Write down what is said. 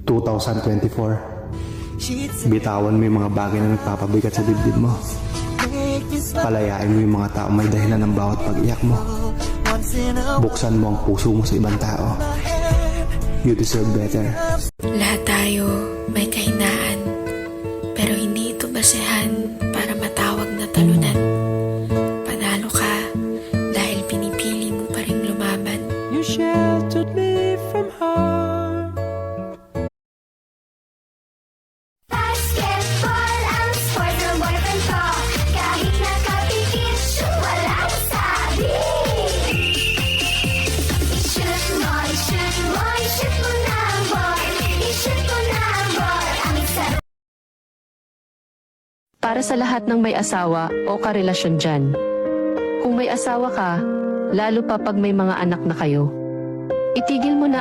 2024. Bitawan mo yung mga bagay na nagpapabigat sa dibdib mo. Palayain mo yung mga tao may dahilan ng bawat pag-iyak mo. Buksan mo ang puso mo sa ibang tao. You deserve better. Lahat tayo may kahinaan, pero hindi ito basehan para matawag na talunan. Panalo ka dahil pinipili mo pa rin lumaban. You sheltered me from harm. Basketball ang sport ng boyfriend ko. Kahit nakapikit, shoot walang sabi. I-shoot mo, i-shoot mo, i-shoot mo na ang ball. I-shoot mo na ang ball. Ang isa. Para sa lahat ng may asawa o karelasyon dyan. Kung may asawa ka, lalo pa pag may mga anak na kayo, itigil mo na